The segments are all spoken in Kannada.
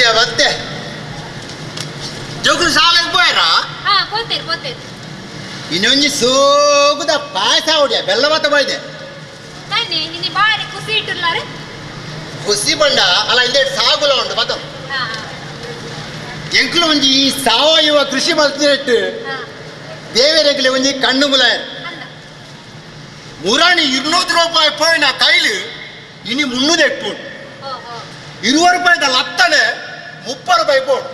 ಬತ್ತಿಯ ಬತ್ತೆ ಜೋಕುಲು ಶಾಲೆಗೆ ಪೋಯರಾ పోతే ಇನ್ನೊಂಜಿ ಸೋಗುದ ಪಾಯಸ ಹೊಡಿಯ ಬೆಲ್ಲ ಮತ್ತ ಬೈದೆ ತಾನೆ ಇನಿ ಬಾರಿ ಖುಷಿ ಇಟ್ಟುಲ್ಲಾರೆ ಖುಷಿ ಬಂಡ ಅಲ್ಲ ಇಂದೆ ಸಾಗುಲ ಉಂಟು ಮತ್ತ ಎಂಕ್ಲು ಒಂಜಿ ಸಾವಯವ ಕೃಷಿ ಮಲ್ತಿಟ್ಟು ದೇವರೆಗ್ಲೆ ಒಂಜಿ ಕಣ್ಣು ಮುಲಾಯರ್ ಮುರಾಣಿ 200 ರೂಪಾಯಿ ಪೋಯಿನ ಕೈಲು ಇನಿ 300 ಎಟ್ಪುಂಡು 20 ರೂಪಾಯಿದ ಲತ್ತನೆ 30 ರೂಪಾಯಿ ಪೋಡು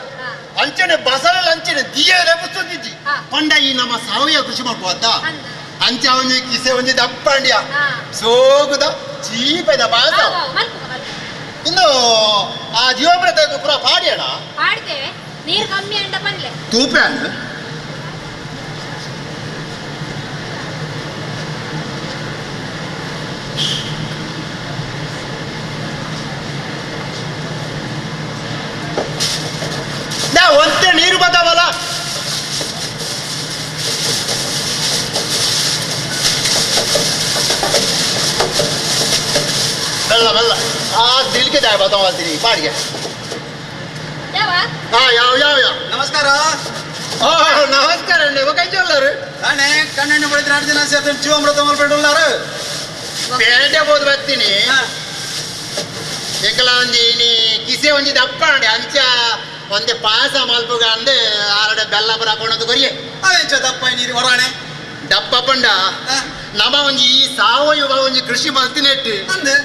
ಅಂಚನೆ ಬಸಳೆ ಅಂಚನೆ ದಿಯರೆ ಬುತ್ತಿದ್ದಿ ಪಂಡ ಈ ನಮ್ಮ ಸಾವಯವ ಕೃಷಿ ಮಾಡ್ಬೋದ ಅಂಚ ಒಂಜಿ ಕಿಸೆ ಒಂಜಿ ದಪ್ಪಂಡಿಯ ಸೋಗುದ ಚೀಪದ ಬಾಸ ಇನ್ನು ಆ ಜೀವಮೃತ ಪುರ ಪಾಡಿಯಣ ಪಾಡ್ತೇವೆ ನೀರು ಕಮ್ಮಿ ಅಂಡ ಪನ್ಲೆ ತೂಪೆ ಒಂದೇ ನೀರು ಬದವಲ್ಲ ಬೆಲ್ಲ ಬೆಲ್ಲ ಆ ದಿಲ್ಗೆ ದಾಯ ಬದವಲ್ತೀನಿ ಬಾಡಿಗೆ ಹಾ ಯಾವ ಯಾವ ಯಾವ ನಮಸ್ಕಾರ ನಮಸ್ಕಾರ ನೀವು ಕೈಚೊಲ್ಲರು ನಾನೇ ಕಣ್ಣೆಣ್ಣೆ ಬಳಿದ್ರೆ 2 ದಿನ ಸೇರ್ತೀನಿ ಜೀವಾಮೃತ ಮಲ್ಪೇಟುಲ್ಲಾರು ಪೇಟೆ ಬೋದು ಬರ್ತೀನಿ ಏಕಲ ಒಂಜಿ ನೀ ಕಿಸೆ ಒಂಜಿ ದಪ್ಪ ಅಂಡಿ ಅಂಚ ಒಂದೇ ಪಾಯಸ ಮಲ್ಪುಗ ಅಂದೆ ಆರಡೆ ಬೆಲ್ಲ ಪುರ ಹಾಕೊಂಡದ್ದು ಕೊರಿಯೆ ಅವೆಂಚ ದಪ್ಪ ನೀರು ಹೊರಾಣೆ ದಪ್ಪ ಪಂಡ ನಮ ಒಂಜಿ ಈ ಸಾವಯವ ಒಂಜಿ ಕೃಷಿ ಮಲ್ತಿನೆಟ್ಟು ಅಂದೆ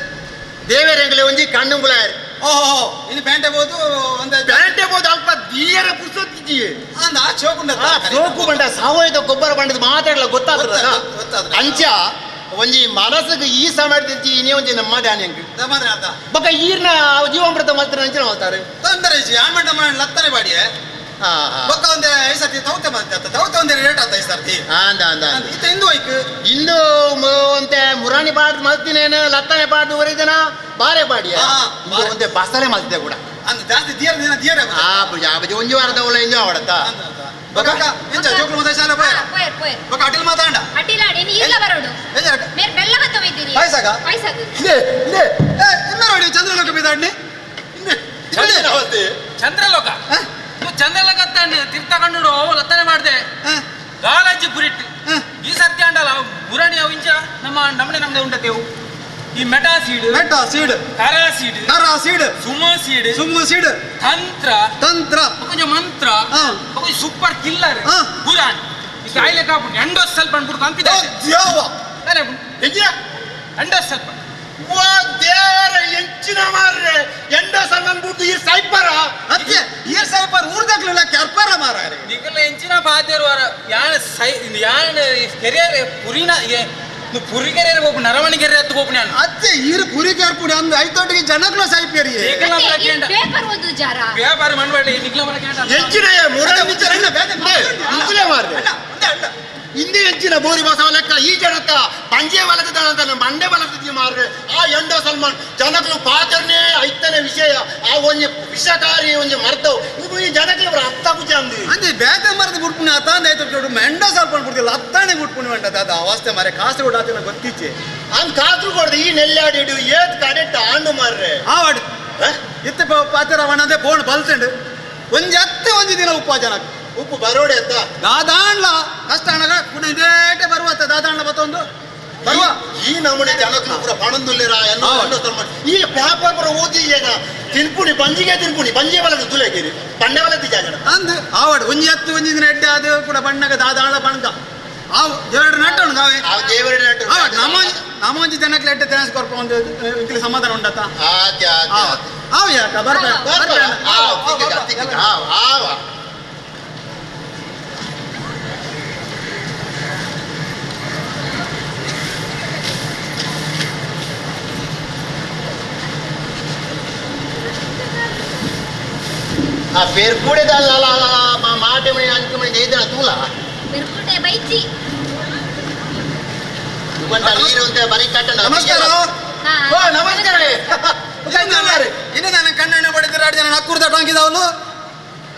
ದೇವರೆಂಗ್ಲೆ ಒಂಜಿ ಕಣ್ಣು ಮುಲಾಯರ್ ಓಹೋ ಇನ್ನು ಪ್ಯಾಂಟೆ ಬೋದು ಒಂದೇ ಪ್ಯಾಂಟೆ ಬೋದು ಅಲ್ಪ ದೀಯರ ಪುಸ್ತಕಿ ಅಂದ ಚೋಕುಂಡ ಸೋಕು ಬಂಡ ಸಾವಯವ ಗೊಬ್ಬರ ಬಂಡದ ಮಾತಾಡಲ್ಲ ಗೊತ್ತಾಗ್ತದ ಅಂಚ ಒಂಜಿ ಮನಸ್ಸಿಗೆ ಈ ಸಮಯದಲ್ಲಿ ಇನ್ನೇ ಒಂಜಿ ನಮ್ಮ ಧಾನ್ಯಂಗೆ ಬಕ ಈರ್ನ ಜೀವಾಮೃತ ಮಾತ್ರ ಅಂಚನ ಮಾಡ್ತಾರೆ ತೊಂದರೆ ಜಿ ಆನ್ಮಂಡ ಲತ್ತನೆ ಬಾಡಿಯೆ ಬೊಕ್ಕ ಒಂದೇ ಐಸರ್ತಿ ತೌತೆ ಮಾಡ್ತಾ ತೌತೆ ಒಂದೇ ರೇಟ್ ಆತ ಐಸರ್ತಿ ಅಂದ ಅಂದ ಇತ್ತ ಇಂದು ಐಕ್ ಇಂದು ಒಂತೆ ಮುರಾಣಿ ಪಾಡ್ ಮಲ್ತಿನೇನು ಲತ್ತನೆ ಪಾಡ್ ವರಿದನ ಬಾರೆ ಪಾಡಿಯ ಒಂತೆ ಬಸಳೆ ಮಲ್ತಿದೆ ಕೂಡ ಅಂದ ಜಾಸ್ತಿ ದಿಯರ ದಿನ ದಿಯರ ಬುಜ ಒಂಜಿ ವಾರದ ಒಳ್ಳೆ ಇಂಜು ಅವಡತ್ತ ಬಕ ಎಂಚ ಜೋಕ್ಲು ಮತ ಶಾಲೆ ಪೋಯ ಬಕ ಅಟಿಲ್ ಮಾತಾಂಡ ಅಟಿಲಾಡಿ ನೀ ಇಲ್ಲ ಬರೋಡು ಮೇರ್ ಬೆಲ್ಲ ಮತ್ತ ಒಯ್ದಿರಿ ಪೈಸಾಗ ಪೈಸಾಗ ಲೆ ಲೆ ಏ ಇಮ್ಮರೋಡಿ ಚಂದ್ರಲೋಕ ಬಿದಾಡ್ನಿ ಚಂದ್ರಲೋಕ ಚಂದ್ರಲೋಕ ತಿರ್ತಕೊಂಡು ಲತ್ತನೆ ಮಾಡ್ದೆ ಗಾಲಜ್ಜಿ ಪುರಿಟ್ಟು ಈ ಸರ್ತಿ ಅಂಡಲ್ಲ ಬುರಾಣಿ ಅವಿಂಚ ನಮ್ಮನೆ ಉಂಟತೇವು ಈ ಮೆಟಾ ಸೀಡ್ ಕರಾ ಸೀಡ್ ಸುಮ್ಮ ಸೀಡ್ ತಂತ್ರ ಕೊಂಚ ಮಂತ್ರ ಕೊಂಚ ಸೂಪರ್ ಕಿಲ್ಲರ್ ಬುರಾಣಿ ಈ ಕಾಯಿಲೆ ಕಾಪುಂಟು ಎಂಡೋ ಸ್ವಲ್ಪ ಅನ್ಬಿಟ್ಟು ಕಂಪಿದ ಎಂಡೋ ಸ್ವಲ್ಪ ಎಂಚಿನ ಮಾರ್ರೆ ಎಂಡೋ ಸಲ್ಮನ್ ಬಿಟ್ಟು ಈ ಸೈಪರ ಅತ್ತೆ ಈ ಸೈಪರ್ ಊರ್ದಾಗ್ಲಿಲ್ಲ ಕೆರ್ಪರ ಮಾರ ನಿಗಲ ಎಂಚಿನ ಬಾಧ್ಯರು ಯಾನ್ ಕೆರಿಯರ್ ಪುರಿನ ಪುರಿಗೆರೆ ಹೋಗು ನರವಣಿಗೆರೆ ಹತ್ತು ಹೋಗು ನಾನು ಅತ್ತೆ ಈರು ಪುರಿ ಕೆರ್ಪುಡಿ ಅಂದು ಐತೋಟಿಗೆ ಜನಕ್ಲ ಸೈಪೇರಿ ಪೇಪರ್ ಓದು ಜಾರ ವ್ಯಾಪಾರ ಮಾಡಬೇಡಿ ನಿಗಲ ಎಂಚಿನ ಮಾರ್ರೆ ಹಿಂದೆ ಹೆಚ್ಚಿನ ಬೋರಿ ಬಸವ ಲೆಕ್ಕ ಈ ಜನಕ್ಕ ಪಂಜೆ ಬಲದ ಮಂಡೆ ಬಲದ ಮಾರ್ರೆ ಆ ಎಂಡೋ ಸಲ್ಮಾನ್ ಜನಗಳು ಪಾತ್ರನೇ ಐತನೇ ವಿಷಯ ಆ ಒಂಜಿ ವಿಷಕಾರಿ ಒಂಜಿ ಮರ್ತವು ಇದು ಈ ಜನಕ್ಕೆ ಅರ್ಥ ಕುಚ ಅಂದು ಅಂದೆ ಬೇತೆ ಮರದ ಬಿಟ್ಪುಣಿ ಅತಾಂದ ಐತ ಮೆಂಡೋ ಸಲ್ಪನ್ ಬಿಡ್ತಿಲ್ಲ ಅತ್ತಾನೆ ಬಿಟ್ಪುಣಿ ಬಂಟದ ಅದು ಅವಸ್ಥೆ ಮಾರೆ ಕಾಸು ಕೊಡಾತಿನ ಗೊತ್ತಿಚ್ಚೆ ಹಂಗ್ ಕಾಸು ಕೊಡ್ದು ಈ ನೆಲ್ಲಾಡಿಡು ಏತ್ ಕಡೆಟ್ ಆಂಡು ಮಾರ್ರೆ ಆವಾಡು ಇತ್ತ ಪಾತ್ರ ಅವನದೇ ಬೋಣ್ ಬಲ್ಸಂಡು ಒಂಜಿ ಅತ್ತೆ ಒಂಜಿ ದಿನ ಉಪ್ಪ ಜನಕ್ಕೆ ಉಪ್ಪು ಬರೋಡೆ ಅಂತ ದಾದಾಣ್ಲ ಕಷ್ಟ ಅಣ್ಣಗ ಪುಣ ಇದೇಟೆ ಬರುವತ್ತ ದಾದಾಣ್ಲ ಮತ್ತೊಂದು ಬರುವ ಈ ನಮೂನೆ ಜನಕ್ಕೂ ಪೂರ ಪಣಂದುಲ್ಲಿರ ಈ ಪೇಪರ್ ಪೂರ ಓದಿ ಏನ ತಿನ್ಪುಣಿ ಬಂಜೆ ಬಲದ ತುಲೆಗಿರಿ ಬಂಡೆ ಬಲದ ಜಾಗ ಅಂದ್ ಆವಡ್ ಒಂಜಿ ಹತ್ತು ಒಂಜಿ ದಿನ ಎಡ್ಡೆ ಅದು ಕೂಡ ಬಣ್ಣಗ ದಾದಾಣ್ಲ ಬಣ್ಕ ಆವ್ ದೇವರ ನಟ್ಟಣ ನಾವೇ ದೇವರ ನಟ ನಮೊಂಜಿ ಜನಕ್ಕೆ ಎಡ್ಡೆ ತೆನಸ್ ಕೊರ್ಪ ಒಂದು ಇಂಕ್ಲಿ ಸಮಾಧಾನ ಉಂಡತ್ತ ಆವ್ ಯಾಕ ಆ ಪೇರ್ಕೂಡೆ ಮಾಟೆ ಮಣಿ ಅಂಚು ಮಣಿ ಜೈದನ ತೂಲ ಪೇರ್ಕೂಡೆ ಬೈಚಿ ದುಗಂಟ ನೀರು ಅಂತ ಬರೀ ಕಟ್ಟಣ ನಮಸ್ಕಾರ ಓ ನಮಸ್ಕಾರ ಇನ್ನು ನನ್ನ ಕಣ್ಣೆಣ್ಣೆ ಬಡಿದ್ರೆ 2 ಜನ ನಕ್ಕುರ್ದ ಟಾಂಕಿದವನು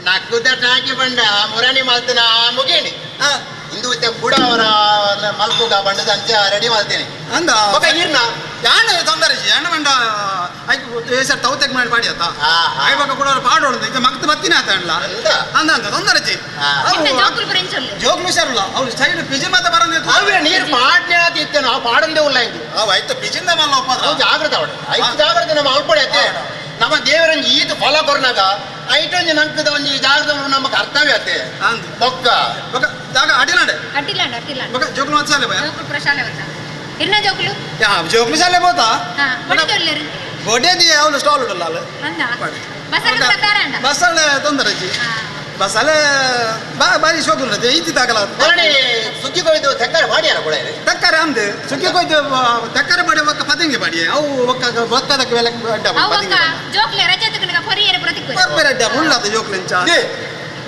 ನಕ್ಕುದ ಟಾಂಕಿ ಬಂಡ ಮುರಾಣಿ ಮಾಲ್ತನ ಮುಗೇಣಿ ಇಂದು ಕೂಡ ಅವರ ಮಲ್ಪುಗ ಬಂಡದ ಅಂಚೆ ರೆಡಿ ಮಾಡ್ತೇನೆ ಅಂದ ಒಕ್ಕ ಈರ್ನ ಯಾಣ ತೊಂದರೆ ಯಾಣ ಮಂಡ ಸರ್ ತೌತೆಕ್ ಮಾಡಿ ಪಾಡಿ ಆತ ಆಯ್ ಬಕ್ಕ ಕೂಡ ಪಾಡೋಣ ಇದು ಮಕ್ತ ಬತ್ತಿನ ಆತ ಅಣ್ಣ ಅಂದ ಅಂತ ತೊಂದರೆ ಜೋಕುಲು ಫ್ರೆಂಡ್ಸ್ ಒಳ್ಳೆ ಜೋಗ್ಲು ಸರಲ್ಲ ಅವ್ರು ಸೈಡ್ ಪಿಜಿ ಮಾತ ಬರಂದಿತ್ತು ಅವೇ ನೀರು ಪಾಡ್ನೆ ಆತಿತ್ತೆ ನಾವು ಪಾಡಂದೇ ಉಲ್ಲ ಇಂದು ಅವ ಆಯ್ತು ಪಿಜಿಂದ ಮಲ್ಲ ಒಪ್ಪ ಜಾಗ್ರತೆ ಅವಳು ಐದು ಜಾಗ್ರತೆ ನಮ್ಮ ಅಲ್ಪಡೆ ಅತ್ತೆ ನಮ್ಮ ದೇವರಂಜಿ ಈದು ಫಲ ಕೊರ್ನಾಗ ಐಟೊಂಜಿ ನಂಕದ ಒಂಜಿ ಜಾಗದ ನಮ್ಮ ಕರ್ತವ್ಯ ಅತ್ತೆ ಅಂದ್ ಬೊಕ್ಕ ಬಕ್ಕ ಜಾಗ ಅಡಿಲಾಡೆ ಅಟ್ಟಿಲಾಂಡ್ ಅಟ್ಟಿಲಾಂಡ್ ಬಕ್ಕ ಜೋಗ್ಲು ಮತ್ಸಾಲೆ ಬಯ ಜೋಕುಲು ಪ್ರಶಾಲೆ ಬರ್ತಾ ಇರ್ನ ಜೋಕುಲು ಯಾ ಜೋಗ್ಲು ಸಾಲೆ ಬೋತಾ ಹಾ ಬಡಿದೊಳ್ಳೆರು ಗೋಡೆದಿ ಅವಳು ಸ್ಟಾಲ್ ಉಡಲ್ಲ ಅಲ್ಲ ಅಂದ ಬಸರ ಪ್ರಕಾರ ಅಂಡ ಬಸ್ಸಲ್ಲಿ ತೊಂದರೆ ಅಜ್ಜಿ ಬಸ್ಸಲ್ಲೇ ಬಾರಿ ಶೋಕುಲ್ ಐತಿ ತಾಗಲ್ಲ ಹೊರಡಿ ಸುಗ್ಗಿ ಕೊಯ್ದು ತೆಕ್ಕರೆ ಮಾಡ್ಯಾರ ಕೂಡ ಇದು ತಕ್ಕರೆ ಅಂದೆ ಸುಕ್ಕಿ ಕೊಯ್ದು ತಕ್ಕರೆ ಮಾಡಿ ಒಕ್ಕ ಪದಂಗಿ ಮಾಡಿ ಅವು ಒಕ್ಕದಕ್ಕೆ ವೇಳೆ ಅಡ್ಡ ಅವಕ್ಕ ಜೋಕ್ಲೆ ರಜೆ ತಕನಗ ಪರಿಯರೆ ಪ್ರತಿಕ್ರಿಯೆ ಬರ್ಬೇರೆ ಅಡ್ಡ ಮುಳ್ಳದ ಜೋಕ್ಲೆಂಚ ಏ,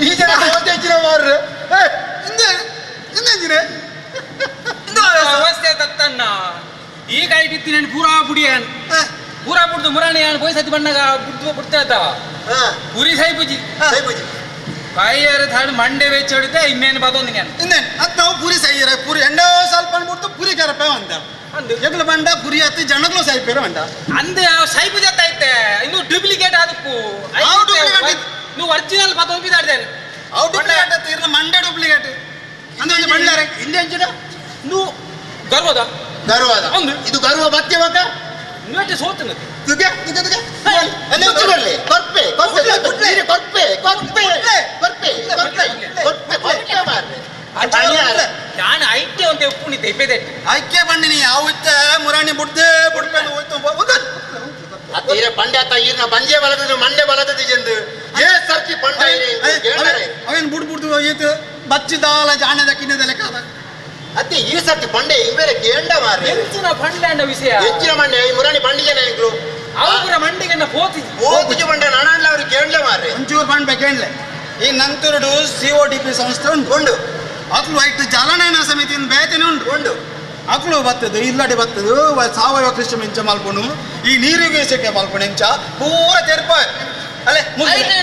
ಈ ಜನ ಹೆಚ್ಚಿನ ಮಾರ್ರೆ ಹಿಂದೆ ಹಿಂದೆ ಜಿರೆ ವ್ಯವಸ್ಥೆ ತತ್ತನ್ನ ಈಗ ಇಟ್ಟಿತ್ತಿ ನಾನು ಪೂರಾ ಬುಡಿಯಾನ್ ಪೂರಾ ಬುಡ್ದು ಮುರಾಣಿ ಯಾನ್ ಬೋಯ್ ಸತಿ ಬಣ್ಣಗ ಬಿಡ್ತಾ ಪೂರಿ ಸಾಯ್ಬುಜಿ ಕಾಯಿಯರ ತಾಡು ಮಂಡೆ ವೆಚ್ಚ ಹೊಡಿತೆ ಇನ್ನೇನು ಬಾದೊಂದು ನಾನು ಇನ್ನೇನು ಅದು ನಾವು ಪೂರಿ ಸೈಯರ ಪೂರಿ ಎಂಡೋ ಸ್ವಲ್ಪ ಅನ್ಬಿಡ್ತು ಪೂರಿ ಕರಪೆ ಅಂತ ಎಗ್ಲು ಬಂಡ ಪುರಿ ಹತ್ತಿ ಜನಗಳು ಸಾಯ್ಪೇರು ಅಂಡ ಅಂದ ಸಾಯ್ಬುಜಿ ಅಂತ ಐತೆ ಇನ್ನು ಡೂಪ್ಲಿಕೇಟ್ ಅದಕ್ಕೂ ಯಾವ duplicate? ನೀವು ಒರಿಜಿನಲ್ ಬಾದೊಂದು ಬಿದ್ದಾಡ್ದೇನೆ ಅವು ಡೂಪ್ಲಿಕೇಟ್ ಅಂತ ಇರ್ನ ಮಂಡೆ ಡೂಪ್ಲಿಕೇಟ್ ಅಂದ್ರೆ ಒಂದು ಬಳ್ಳಾರೆ ಹಿಂದೆ ಅಂಚಿನ ನೀವು ಗರ್ವದ ಗರ್ವಾದ ಒಂದು. ಇದು ಗರ್ವ ಬತ್ತೆ ಮಕ್ಕ ನೀವಟ್ಟೆ ಸೋತನ ತುಗೆ ತುಗೆ ತುಗೆ ಕೊರ್ಪೆ ಕೊರ್ಪೆ ಕೊರ್ಪೆ ಕೊರ್ಪೆ ಕೊರ್ಪೆ ಕೊರ್ಪೆ ಕೊರ್ಪೆ ಕೊರ್ಪೆ ಮಾರ್ರೆ ನಾನು ಐತೆ ಅಂತ ಉಪ್ಪುಣಿತೆ ಇಪ್ಪೆದೆಟ್ಟು ಐಕ್ಯ ಬಂದಿನಿ ಯಾವ ಇತ್ತೆ ಮುರಾಣಿ ಬುಡ್ದೆ ಬುಡ್ಪೆ ಹೋಯ್ತು ಅತ್ತೀರ ಪಂಡೆ ಅತ್ತ ಈರ್ನ ಬಂಜೆ ಬಲದ ಮಂಡೆ ಬಲದ ಜಂದು ಏ ಸರ್ಕಿ ಪಂಡ ಅವೇನು ಬುಡ್ದು ಹೋಯ್ತು ಬಚ್ಚಿದಾಲ ಜಾಣದ ಕಿನ್ನದ ಲೆಕ್ಕ ಅದ ಅತ್ತೆ ಈ ಸರ್ತಿ ಪಂಡೆ ಬೇರೆ ಕೇಂಡ ಮಾರ್ರೆ ಹೆಚ್ಚಿನ ಫಂಡ್ಲ್ಯಾಂಡ್ ವಿಷಯ ಹೆಚ್ಚಿನ ಮಂಡೆ ಈ ಮುರಾಣಿ ಪಂಡಿಗೆ ನಾಯಕರು ಅವರ ಮಂಡಿಗೆ ಪೋತಿ ಓದಿಗೆ ಮಂಡೆ ನಾನಲ್ಲ ಅವ್ರಿಗೆ ಕೇಂಡ ಮಾರ್ರೆ ಒಂಚೂರು ಮಾಡ್ಬೇಕೇನ್ಲೆ ಈ ನಂತರಡು CODP ಸಂಸ್ಥೆ ಉಂಟು ಅಕ್ಲು ಐಟ್ ಜಲನಯನ ಸಮಿತಿಯಿಂದ ಬೇತನೆ ಉಂಟು ಅಕ್ಲು ಬತ್ತದು ಇಲ್ಲಡೆ ಬತ್ತದು ಸಾವಯವ ಕೃಷಿ ಮಿಂಚ ಮಲ್ಪುಣು ಈ ನೀರಿಗೆ ಸೆಕೆ ಮಲ್ಪುಣ ಇಂಚ ಪೂರ ತೆರ್ಪ ಅಲ್ಲೇ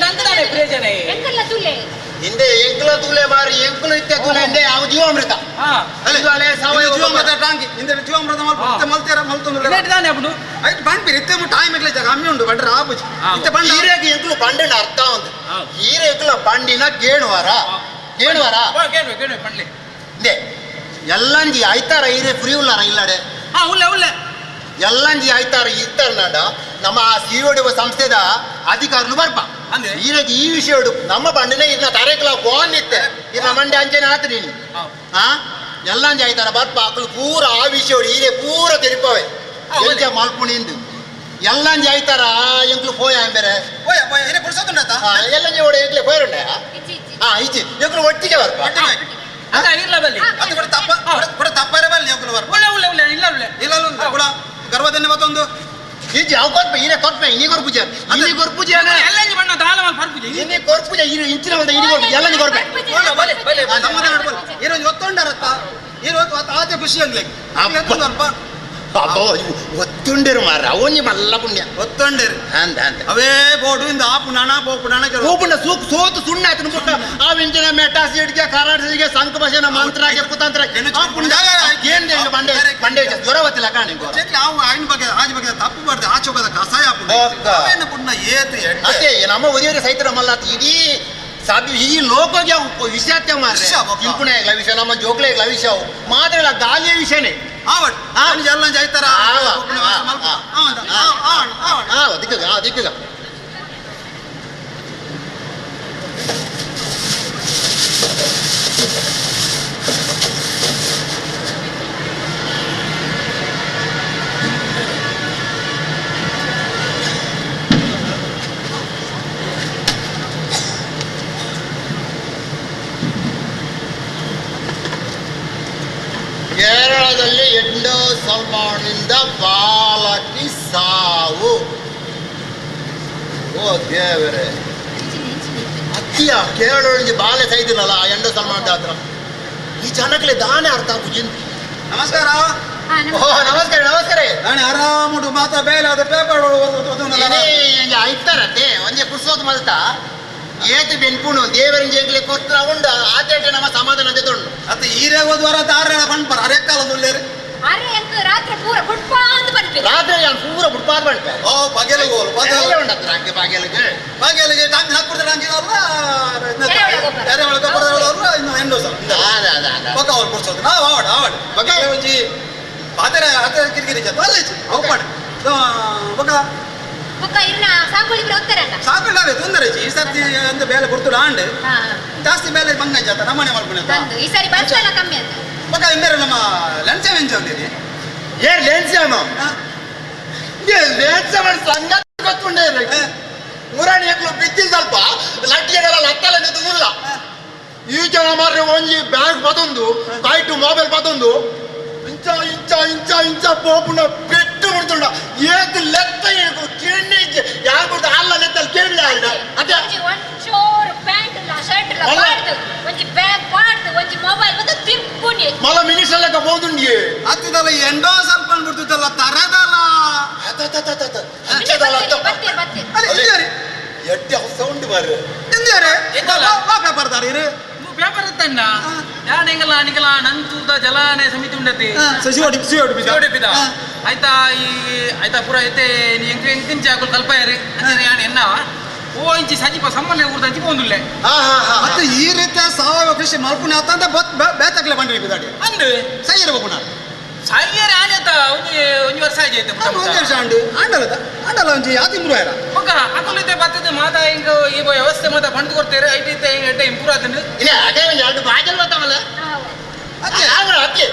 ಅಂತಾನೆ ಪ್ರಯೋಜನ ಎಂಕಲ್ಲ ತುಲೆ ಹಿಂದೆ ಎಂಕುಲ ತೂಲೆ ಮಾರಿ ಎಂಕುಲು ಇತ್ತೆ ತೂಲೆ ಹಿಂದೆ ಯಾವ ಜೀವಾಮೃತ ಇದು ಅಲೆ ಸಾವಯವ ಜೀವಾಮೃತ ಟಾಂಗಿ ಹಿಂದೆ ಜೀವಾಮೃತ ಮಲ್ತೇರ ಮಲ್ತೊಂದು ಇದಾನೆ ಅప్పుడు ಐಟ್ ಬಂದ್ಬಿರಿ ಇತ್ತೆ ಟೈಮ್ ಇರ್ಲಿ ಜಾಗ ಕಮ್ಮಿ ಉಂಟು ಬಂಡ್ರೆ ಆಪುಜಿ ಇತ್ತೆ ಬಂಡ ಹೀರೆಗೆ ಎಂಕುಲು ಪಂಡಿನ ಅರ್ಥ ಒಂದು ಹೀರೆ ಎಂಕುಲ ಪಂಡಿನ ಕೇಳುವಾರ ಕೇಳುವ ಪಂಡ್ಲಿ ಇಂದೆ ಎಲ್ಲಂಜಿ ಆಯ್ತಾರ ಹೀರೆ ಫ್ರೀ ಉಲ್ಲಾರ ಇಲ್ಲಡೆ ಹಾ ಉಳ್ಳೆ ಎಲ್ಲಂಜಿ ಆಯ್ತಾರ ಇರ್ತಾರ ನಾಡ ನಮ್ಮ ಆ COD ಸಂಸ್ಥೆದ ಅಧಿಕಾರನು ಬರ್ಪ ಅಂದ್ರೆ? ಹೀರೆಗೆ ಈ ವಿಷಯ ನಮ್ಮ ಬಂಡಿನ ಇನ್ನ ತರೇಕಲ ಗೋನ್ ಇತ್ತೆ ಇನ್ನ ಮಂಡೆ ಅಂಚೆನೆ ಆತ ನೀನು ಹಾ ಎಲ್ಲಂಜಿ ಆಯ್ತಾರ ಬರ್ಪ ಅಕ್ಕಳು ಪೂರ ಆ ವಿಷಯ ಹೀರೆ ಪೂರ ತೆರಿಪವೆ ಎಂಚ ಮಲ್ಪುಣಿಂದು ಎಲ್ಲಂಜಿ ಆಯ್ತಾರ ಎಂಕ್ಲು ಪೋಯ ಬೇರೆ ಓಯ್ ಅಪ್ಪ ಏನೇ ಪುಡ್ಸೋದುಂಡಾತ ಎಲ್ಲಂಜಿ ಓಡಿ ಎಂಕ್ಲೆ ಪೋಯರುಂಡೆ ಇಚ್ಚಿ ಇಚ್ಚಿ ಹಾ ಈಚೆ ಎಂಕ್ಲು ಒಟ್ಟಿಗೆ ಬರ್ಪ ಅದ ಇರ್ಲ ಬಲ್ಲಿ ಅದು ಕೂಡ ತಪ್ಪ ಕೂಡ ತಪ್ಪರೆ ಬಲ್ಲಿ ಹೋಗಲು ಬರ್ ಉಳ್ಳೆ ಇಲ್ಲ ಇಲ್ಲ ಕೂಡ ಗರ್ವದನ್ನೇ ಮತ್ತೊಂದು ಈಜಿ ಅವ್ ಕೊರ್ಪೆ ಹೀರೆ ಕೊರ್ಪೆ ಇನ್ನಿ ಕೊರ್ಪುಜೆ ಇನ್ನಿ ಕೊರ್ಪುಜೆ ಎಲ್ಲಂಜಿ ಬಣ್ಣ ದಾಳ ಮಾಡಿ ಪರ್ಪುಜಿ ಇನ್ನಿ ಕೊರ್ಪುಜೆ ಇಂಚಿನ ಒಂದು ಇಡಿ ಕೊರ್ಪು ಎಲ್ಲಂಜಿ ಕೊರ್ಪೆ ಸಮಾಧಾನ ಮಾಡ್ಬೋದು ಈರೋಜು ಒತ್ತೊಂಡರತ್ತ ಈರೋಜು ಆಚೆ ಖುಷಿ ಆಗ್ಲಿ ಸ್ವಲ್ಪ ಅಬ್ಬೋ ಒತ್ತುಂಡಿರು ಮಾರ ಅವನಿ ಮಲ್ಲ ಪುಣ್ಯ ಒತ್ತೊಂಡೇರು ಅಂದ ಅಂದ ಅವೇ ಬೋಡು ಇಂದ ಆ ಪುನಾಣ ಪೋ ಪುನಾಣ ಹೂಪುಂಡ ಸೋತು ಸುಣ್ಣ ಆತನ ಪುಟ್ಟ ಆ ವಿಂಚಿನ ಮೆಟಾಸಿಡ್ಗೆ ಕರಾಟಸಿಗೆ ಸಂಕ ಭಾಷೆನ ಮಂತ್ರಗೆ ಕುತಂತ್ರ ಆ ಪುಣ್ಯ ಏನ್ ಬಂಡೆ ಬಂಡೆ ಜ್ವರ ಬತ್ತಿಲ್ಲ ಕಾಣಿ ನಾವು ಆಯ್ನ ಬಗ್ಗೆ ಆಜ್ ಬಗ್ಗೆ ತಪ್ಪು ಮಾಡ್ದೆ ಆಚೆ ಹೋಗೋದ ಕಸಾಯ ಅವೇನು ಪುಣ್ಣ ಏತು ಅದೇ ನಮ್ಮ ಉದಯರ ಸೈತರ ಮಲ್ಲ ಇಡೀ ಸಾಧ್ಯ ಈ ಲೋಕಗೆ ವಿಷಯ ಮಾರ್ರೆ ಇಂಪುಣೆ ವಿಷಯ ನಮ್ಮ ಜೋಕ್ಲೆ ವಿಷಯ ಮಾತ್ರ ಗಾಲಿಯ ವಿಷಯನೇ ಆವಡ್ ಎಲ್ಲ ಜಾಯ್ತಾರ ದಿಕ್ಕ ಕೇರಳದಲ್ಲಿ ಎಂಡೋ ಸಲ್ಮಾನಿಂದ ಬಾಲಕಿ ಸಾವು. ಓ ದೇವರೇ, ಅತ್ತಿಯ ಕೇರಳೊಳಗೆ ಬಾಲೆ ಸೈದಿನಲ್ಲ ಆ ಎಂಡೋ ಸಲ್ಮಾನ್ ಹತ್ರ ಈ ಜನಕ್ಕೆ ದಾನೆ ಅರ್ಥ ಆಗುಜಿನ್. ನಮಸ್ಕಾರ. ಓ ನಮಸ್ಕಾರ ನಮಸ್ಕಾರ. ನಾನು ಆರಾಮುಡು ಮಾತಾ ಬೇಲೆ ಅದು ಪೇಪರ್ ಆಯ್ತಾರತ್ತೆ ಒಂದೇ ಕುರ್ಸೋದು ಮಲ್ತ ಏತು ಬೆನ್ಪುಣು ದೇವರಿನ ಜೇಗ್ಲೆ ಕೊತ್ರ ಉಂಡ ಆತೇಟೆ ನಮ್ಮ ಸಮಾಧಾನ ತೆತ್ತುಂಡು ಅತ್ತ ಈರೇ ಹೋದ್ವಾರ ತಾರ ಪಂಪರ ಅರೆ ಕಾಲದುಲ್ಲೇರಿ ಅರೆ ಎಂಕ್ ರಾತ್ರಿ ಪೂರ ಬುಡ್ಪಾ ಅಂತ ಬಂದ್ವಿ ರಾತ್ರಿ ನಾನು ಪೂರ ಬುಡ್ಪಾದ ಬಂಟೆ ಓ ಬಗೆಲು ಗೋಲು ಬಗೆಲು ಉಂಡತ್ರ ಹಂಗೆ ಬಾಗಿಲಿಗೆ ಬಗೆಲಿಗೆ ಟಂಗ್ ಹಾಕ್ಬಿಡ್ತಾರೆ ಹಂಗಿದಲ್ಲ ಎರೆಹುಳ ಗೊಬ್ಬರದವರಲ್ಲ ಇನ್ನು ಹೆಣ್ಣು ಸಲ ಪಕ್ಕ ಅವ್ರು ಕೊಡ್ಸೋದು ನಾವು ಆವಾಡು ಬಗೆ ಒಂಜಿ ಪಾತ್ರೆ ಹಾಕ ಕಿರಿಕಿರಿ ಜತ ಅಲ್ಲ ಅವು ಮಾಡಿ ಬಗ ಬೊಕ್ಕ ಇರ್ನ ಸಾಂಗೋಳಿ ಬಿಡ ಹೋಗ್ತಾರಲ್ಲ ಸಾಪಿಳ್ಳಾವೆ ತೊಂದರೆ ಈ ಸರ್ತಿ ಅಂತ ಬೇಲೆ ಕೊಡ್ತು ಆಂಡ್ ಜಾಸ್ತಿ ಬೇಲೆ ಬಂಗ ಜಾತ ನಮ್ಮನೆ ಮಾಡ್ಕೊಂಡು ತಂದು ಈ ಸಾರಿ ಬಸ್ ಎಲ್ಲ ಕಮ್ಮಿ ಅಂತ ಬಗ ಇಂದರೆ ನಮ್ಮ ಲಂಚ ವೆಂಚ ಅಂದಿರಿ ಏನ್ ಲೆನ್ಸೇಮ ಲೆನ್ಸ ಮಾಡಿ ಸಂಗತಿ ಗೊತ್ತುಂಡೆ ಮುರಾಣಿ ಎಕ್ಲು ಬಿದ್ದಿ ಸ್ವಲ್ಪ ಲಟ್ಟಿಗೆಲ್ಲ ಲತ್ತಲ ನಿಂತುದಿಲ್ಲ ಈ ಜನ ಮಾರ್ರೆ ಒಂಜಿ ಬ್ಯಾಗ್ ಬದೊಂದು ಕೈಟು ಮೊಬೈಲ್ ಬದೊಂದು ಇಂಚ ಇಂಚ ಇಂಚ ಇಂಚ ಪೋಪುಂಡ ಪೆಟ್ಟು ಬಿಡ್ತುಂಡ ಏಕ್ ಲೆಕ್ಕ ಏನು ಕಿಣ್ಣಿ ಯಾರು ಬಿಡ್ತ ಅಲ್ಲ ಲೆತ್ತಲ್ಲಿ ಕೇಳಲಿ ಅಲ್ಲ ಅದೇ ಒಂಚೂರು ಪ್ಯಾಂಟ್ ಇಲ್ಲ ಶರ್ಟ್ ಇಲ್ಲ ಅಲ್ಲ. ಪಾಡ್ದು ಒಂಜಿ ಬ್ಯಾಗ್ ಪಾಡ್ದು ಒಂಜಿ ಮೊಬೈಲ್ ಬಂದು ತಿರ್ಪುನಿ ಮಲ ಮಿನಿಸ್ಟರ್ ಲೆಕ್ಕ ಬೋದುಂಡಿ ಹತ್ತಿದಲ್ಲ ಎಂಡೋ ಸ್ವಲ್ಪ ಅಂದ್ಬಿಡ್ತಿದ್ದಲ್ಲ ತರದಲ್ಲ ಬರ್ತೀರಿ ಬರ್ತೀರಿ ಅಲ್ಲಿ ಇಂದಿಯರಿ ಎಡ್ಡೆ ಸೌಂಡ್ ಬಾರಿ ಇಂದಿಯರಿ ಎಂತಲ್ಲ? ಪೇಪರ್ ತಾರೀರಿ ವ್ಯಾಪಾರ ತನ್ನ ಯಾನೆಂಗಲ್ಲ ಅನಿಗಲ ನಂತೂದ ಜಲಾನೆ ಸಮಿತಿ ಉಂಡತಿ ಸಿಒಡಿ ಆಯ್ತಾ ಈ ಆಯ್ತಾ ಪೂರ ಐತೆ ನೀ ಎಂಕ್ ಎಂಕಿಂಚಿ ಹಾಕಲು ಕಲ್ಪಾಯರಿ ಅಂದ್ರೆ ಯಾನ್ ಎನ್ನವ ಓ ಇಂಚಿ ಸಜಿಪ ಸಮ್ಮನೆ ಊರ್ದ ಅಂಚಿ ಬಂದುಲ್ಲೆ ಮತ್ತೆ ಈ ರೀತಿಯ ಸಾವಯವ ಕೃಷಿ ಮಲ್ಪುಣಿ ಆತ ಬೇತಕ್ಲೆ ಬಂದ್ರಿ ಬಿದಾಡಿ ಅಂದು ಸೈ ಇರ್ಬೇಕು ನಾನು ಸಾಯಿಯರೆ ಆನೆತ ಒಂಜಿ ವರ್ಷ ಆಯ್ತು ಒಂದು ವರ್ಷ ಆಂಡಲ್ಲ ಒಂಜಿ ಯಾತಿ ಇಂಪ್ರೂವ್ ಆಯ್ರ ಮಗ ಅಕುಲಿತೆ ಬರ್ತದೆ ಮಾತಾ ಹಿಂಗ ಈ ವ್ಯವಸ್ಥೆ ಮಾತಾ ಬಂದು ಕೊಡ್ತೇವೆ ಐಟಿ ಎಡ್ಡೆ ಇಂಪ್ರೂವ್ ಆತಂದು ಇಲ್ಲ ಅದೇ ಒಂದು ಎರಡು ಬಾಜಲ್ ಬರ್ತಾವಲ್ಲ ಅದೇ ಅಕ್ಕೆ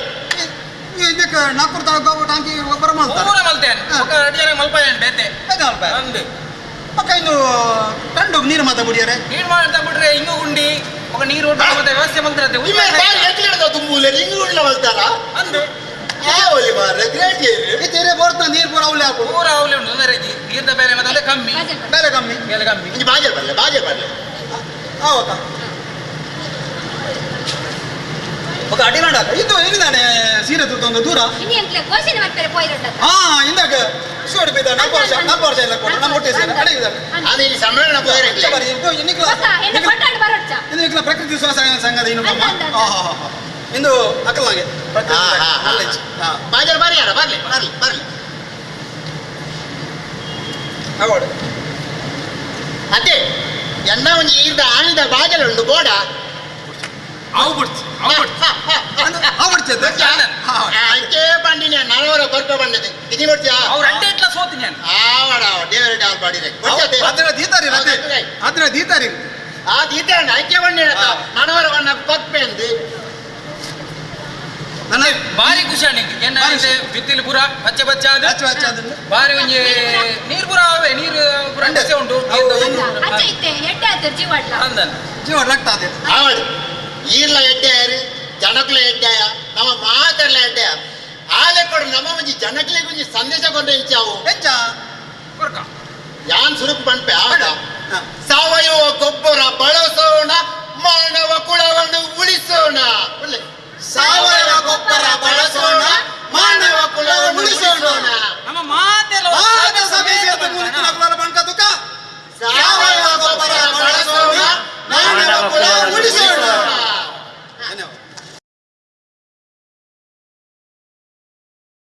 ಇದಕ್ಕೆ ನಾಲ್ಕೂರು ತಾಲೂಕು ಟಾಂಕಿ ಒಬ್ಬರ ಮಾಡ್ತಾರೆ ಪೂರ ಮಲ್ತೇನೆ ಮಗ ಅಡಿಯಾನೆ ಮಲ್ಪಾಯನ್ ಬೇತೆ ಅಂದು ಪಕ್ಕ ಇನ್ನು ಕಂಡು ನೀರು ಮಾತಾಡ್ಬಿಡಿಯಾರೆ ನೀರು ಮಾಡ್ತಾ ಬಿಟ್ರೆ ಹಿಂಗು ಉಂಡಿ ಮಗ ನೀರು ಮತ್ತೆ ವ್ಯವಸ್ಥೆ ಮಲ್ತಿರತ್ತೆ ನಿಮ್ಮ ಬಾರಿ ಎತ್ತಿಡ್ದ ತುಂಬೂಲೆ ಹಿಂಗ್ ಉಳ್ಳ ಬರ್ತಾರ ಅಂದು ಒಲಿ ಮಾರ್ರೆ ಗ್ರೇಟ್ ಈ ತೀರೆ ಬೋರ್ತ ನೀರು ಪೂರ ಅವಲೆ ಹಾಕು ಪೂರ ಅವಲೆ ಉಂಟು ಅಂದ್ರೆ ನೀರ್ದ ಬೇರೆ ಮತ್ತೆ ಕಮ್ಮಿ ಬೇರೆ ಕಮ್ಮಿ ಬೆಲೆ ಕಮ್ಮಿ ಇಂಜಿ ಬಾಜಲ್ ಬರ್ಲೆ ಹೌದ ఒక ಅಡಿನಾಡ ಇದು ಏನಿದಾನೆ ಸೀರೆ ತುತ್ತೊಂದು ದೂರ ಇನ್ನು ಎಂಕ್ಲೆ ಘೋಷಣೆ ಮಾಡ್ತಾರೆ ಪೋಯಿರೊಡ್ಡ ಹಾ ಇಂದಾಗ ಶೋಡ್ ಬಿದ್ದ 4 ವರ್ಷ ಇಲ್ಲ ಕೊಡು ನಮ್ಮ ಒಟ್ಟೆ ಸೇರಿ ಅಡೆ ಇದಾನೆ ಅದು ಇಲ್ಲಿ ಸಮ್ಮೇಳನ ಹೋದ್ರೆ ಬರಿ ಇದು ಇನ್ನಿಕ್ಲ ಬೊಕ್ಕ ಹೆಣ್ಣು ಕೊಂಡಾಡು ಬರೋಡ್ಚ ಇನ್ನಿಕ್ಲ ಪ್ರಕೃತಿ ಸ್ವಸಹಾಯ ಸಂಘದ ಇನ್ನು ಮಮ್ಮ ಅಂದ. ಇಂದು ಅಕ್ಕಲಾಗೆ ನಾಲೆಜ್ ಬಾಜಲ್ ಬಾರಿ ಯಾರ ಬರ್ಲಿ ಬರ್ಲಿ ಬರ್ಲಿ ಅವಾರ್ಡ್ ಅದೇ ಎನ್ನ ಒಂಜಿ ಈರ್ದ ಆಣಿದ ಬಾಜಲ್ ಉಂಡು ಬೋಡ ಅವು ಬಿಡ್ತು ಆವಡ್ತದೆ ಅಂಕೆ ಬಂಡಿನ ನಲವರ ಬರ್ಪ ಬಂದದೆ ಇದು ನೋಡ್ತೀಯಾ ಅವ್ರ ಅಡ್ಡೆ ಇಟ್ಲ ಸೋತಿ ನಾನು ಆವಡ ದೇವರ ಡಾಲ್ ಬಾಡಿರೆ ಕೊಡ್ತದೆ ಅದರ ದೀತಾರಿ ಅದರ ದೀತಾರಿ ಆ ದೀತ ಅಂಕೆ ಬಂಡಿ ನಲವರ ಬಣ್ಣ ಪಪ್ಪೆ ಅಂದು ನನ್ನ ಬಾರಿ ಖುಷಿ ನಿಂಗೆ ಏನಾಗಿದೆ ಬಿತ್ತಿಲು ಪೂರ ಪಚ್ಚೆ ಪಚ್ಚೆ ಆದ ಅದನ್ನು ಬಾರಿ ಒಂಜಿ ನೀರು ಪೂರ ಅವೆ ನೀರು ಪೂರ ಪಚ್ಚೆ ಉಂಟು ಅಚ್ಚ ಇತ್ತೆ ಹೆಡ್ಡೆ ಆಯ್ತು ಜೀವಾಡ್ಲ ಅಂದನ್ ಜೀವ ರಕ್ತ ಅದೇ ಆವಡು ಈರ್ಲ ಎಡ್ಡೆಯಾರು ಜನಕ್ಲ ಎಡ್ಡೆಯ ನಮ್ಮ ಮಾತರ್ಲ ಎಡ್ಡೆಯ ಆಲೆ ಕೊಡು ನಮ್ಮ ಒಂಜಿ ಜನಕ್ಲಿಗೆ ಒಂಜಿ ಸಂದೇಶ ಕೊಂಡ ಇಂಚಾವು ಹೆಂಚ ಕೊರ್ಕ ಯಾನ್ ಸುರುಕು ಪಂಪೆ ಆವಾಗ